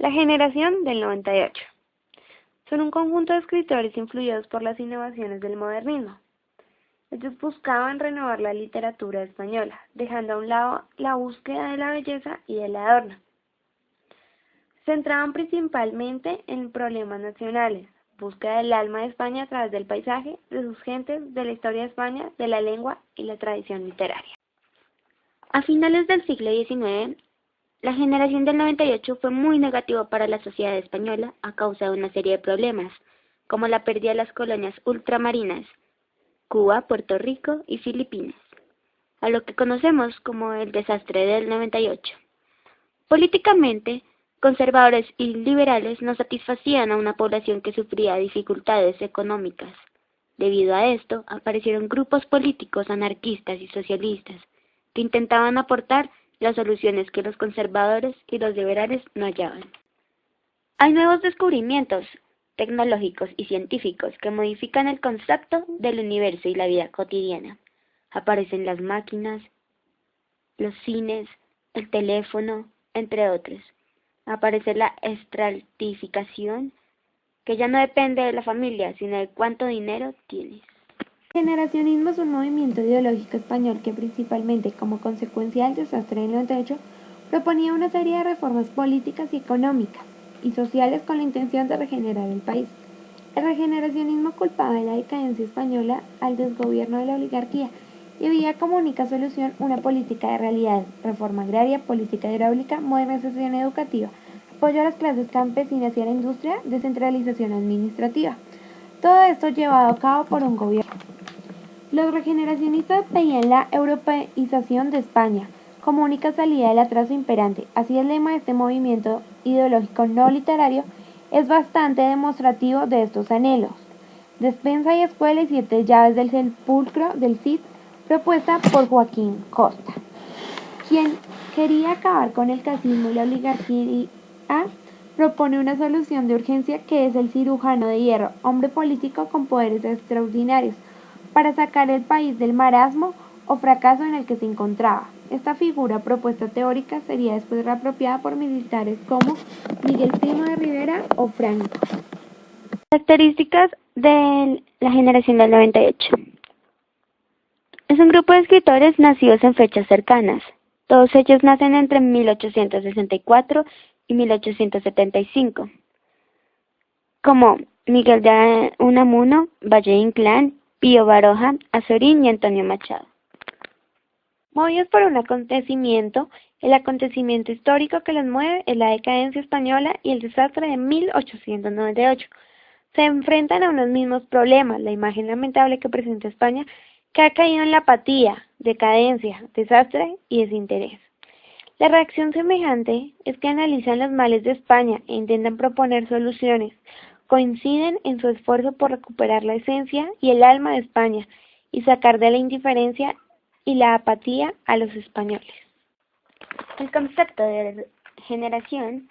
La generación del 98. Son un conjunto de escritores influidos por las innovaciones del modernismo. Ellos buscaban renovar la literatura española, dejando a un lado la búsqueda de la belleza y del adorno. Se centraban principalmente en problemas nacionales, búsqueda del alma de España a través del paisaje, de sus gentes, de la historia de España, de la lengua y la tradición literaria. A finales del siglo XIX, la generación del 98 fue muy negativa para la sociedad española a causa de una serie de problemas, como la pérdida de las colonias ultramarinas, Cuba, Puerto Rico y Filipinas, a lo que conocemos como el desastre del 98. Políticamente, conservadores y liberales no satisfacían a una población que sufría dificultades económicas. Debido a esto, aparecieron grupos políticos anarquistas y socialistas que intentaban aportar las soluciones que los conservadores y los liberales no hallaban. Hay nuevos descubrimientos tecnológicos y científicos que modifican el concepto del universo y la vida cotidiana. Aparecen las máquinas, los cines, el teléfono, entre otros. Aparece la estratificación, que ya no depende de la familia, sino de cuánto dinero tienes. El generacionismo es un movimiento ideológico español que principalmente como consecuencia del desastre del 98 proponía una serie de reformas políticas y económicas y sociales con la intención de regenerar el país. El regeneracionismo culpaba de la decadencia española al desgobierno de la oligarquía y veía como única solución una política de realidad, reforma agraria, política hidráulica, modernización educativa, apoyo a las clases campesinas y a la industria, descentralización administrativa. Todo esto llevado a cabo por un gobierno. Los regeneracionistas veían la europeización de España como única salida del atraso imperante. Así el lema de este movimiento ideológico no literario es bastante demostrativo de estos anhelos. Despensa y escuela y 7 llaves del sepulcro del Cid, propuesta por Joaquín Costa, quien quería acabar con el casismo y la oligarquía. Propone una solución de urgencia que es el cirujano de hierro, hombre político con poderes extraordinarios, para sacar el país del marasmo o fracaso en el que se encontraba. Esta figura propuesta teórica sería después reapropiada por militares como Miguel Primo de Rivera o Franco. Características de la generación del 98. Es un grupo de escritores nacidos en fechas cercanas. Todos ellos nacen entre 1864 y 1875, como Miguel de Unamuno, Valle Inclán, Pío Baroja, Azorín y Antonio Machado. Movidos por un acontecimiento, el acontecimiento histórico que los mueve es la decadencia española y el desastre de 1898. Se enfrentan a unos mismos problemas, la imagen lamentable que presenta España, que ha caído en la apatía, decadencia, desastre y desinterés. La reacción semejante es que analizan los males de España e intentan proponer soluciones. Coinciden en su esfuerzo por recuperar la esencia y el alma de España y sacar de la indiferencia y la apatía a los españoles. El concepto de generación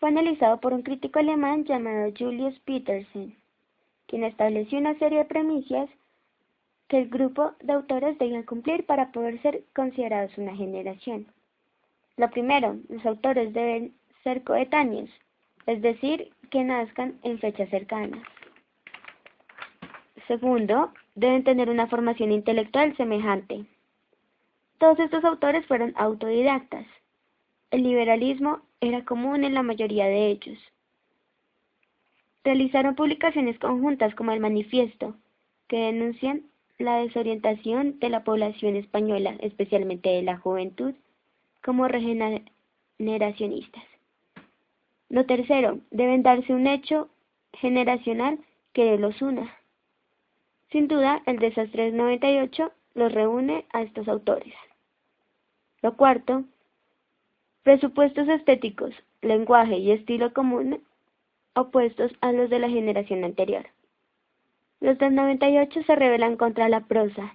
fue analizado por un crítico alemán llamado Julius Petersen, quien estableció una serie de premisas que el grupo de autores debían cumplir para poder ser considerados una generación. Lo primero, los autores deben ser coetáneos, es decir, que nazcan en fechas cercanas. Segundo, deben tener una formación intelectual semejante. Todos estos autores fueron autodidactas. El liberalismo era común en la mayoría de ellos. Realizaron publicaciones conjuntas como el Manifiesto, que denuncian la desorientación de la población española, especialmente de la juventud, como regeneracionistas. Lo tercero, deben darse un hecho generacional que los una. Sin duda, el desastre del 98 los reúne a estos autores. Lo cuarto, presupuestos estéticos, lenguaje y estilo común opuestos a los de la generación anterior. Los del 98 se rebelan contra la prosa.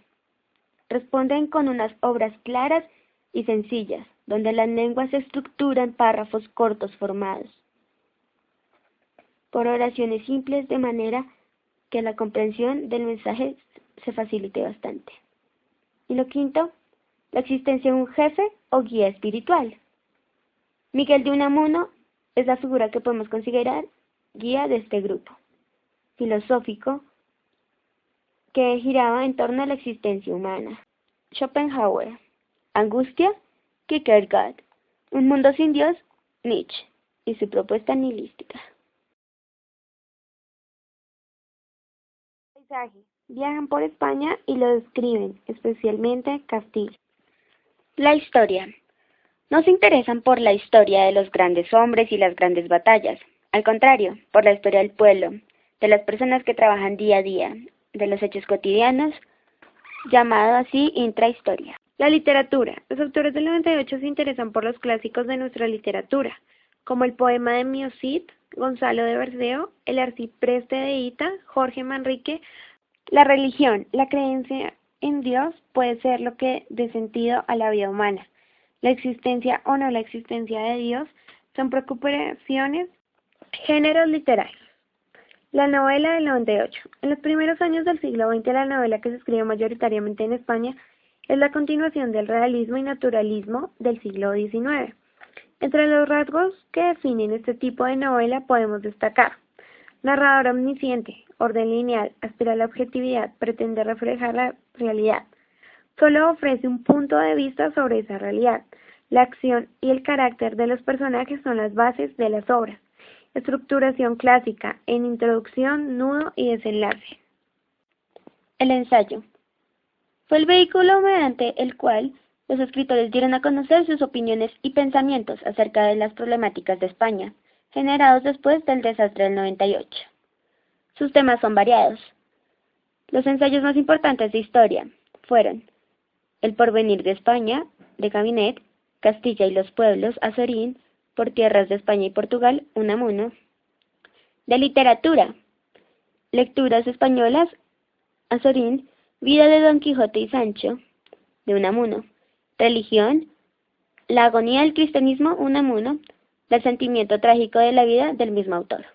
Responden con unas obras claras y sencillas, donde las lenguas se estructuran en párrafos cortos formados por oraciones simples, de manera que la comprensión del mensaje se facilite bastante. Y lo quinto, la existencia de un jefe o guía espiritual. Miguel de Unamuno es la figura que podemos considerar guía de este grupo filosófico que giraba en torno a la existencia humana. Schopenhauer, Angustia, Kierkegaard, Un mundo sin Dios, Nietzsche, y su propuesta nihilística. Paisaje. Viajan por España y lo describen, especialmente Castilla. La historia. No se interesan por la historia de los grandes hombres y las grandes batallas. Al contrario, por la historia del pueblo, de las personas que trabajan día a día, de los hechos cotidianos, llamado así intrahistoria. La literatura. Los autores del 98 se interesan por los clásicos de nuestra literatura, como el poema de Mio Cid, Gonzalo de Berceo, El arcipreste de Hita, Jorge Manrique. La religión. La creencia en Dios puede ser lo que dé sentido a la vida humana. La existencia o no la existencia de Dios son preocupaciones. Géneros literarios. La novela del 98. En los primeros años del siglo XX, la novela que se escribe mayoritariamente en España es la continuación del realismo y naturalismo del siglo XIX. Entre los rasgos que definen este tipo de novela podemos destacar: narrador omnisciente, orden lineal, aspira a la objetividad, pretende reflejar la realidad. Solo ofrece un punto de vista sobre esa realidad. La acción y el carácter de los personajes son las bases de las obras. Estructuración clásica, en introducción, nudo y desenlace. El ensayo. Fue el vehículo mediante el cual los escritores dieron a conocer sus opiniones y pensamientos acerca de las problemáticas de España, generados después del desastre del 98. Sus temas son variados. Los ensayos más importantes de historia fueron El porvenir de España, de Gabinet, Castilla y los pueblos, Azorín, Por tierras de España y Portugal, Unamuno. De literatura, Lecturas españolas, Azorín, Vida de Don Quijote y Sancho, de Unamuno. Religión, La agonía del cristianismo, Unamuno. Del sentimiento trágico de la vida, del mismo autor.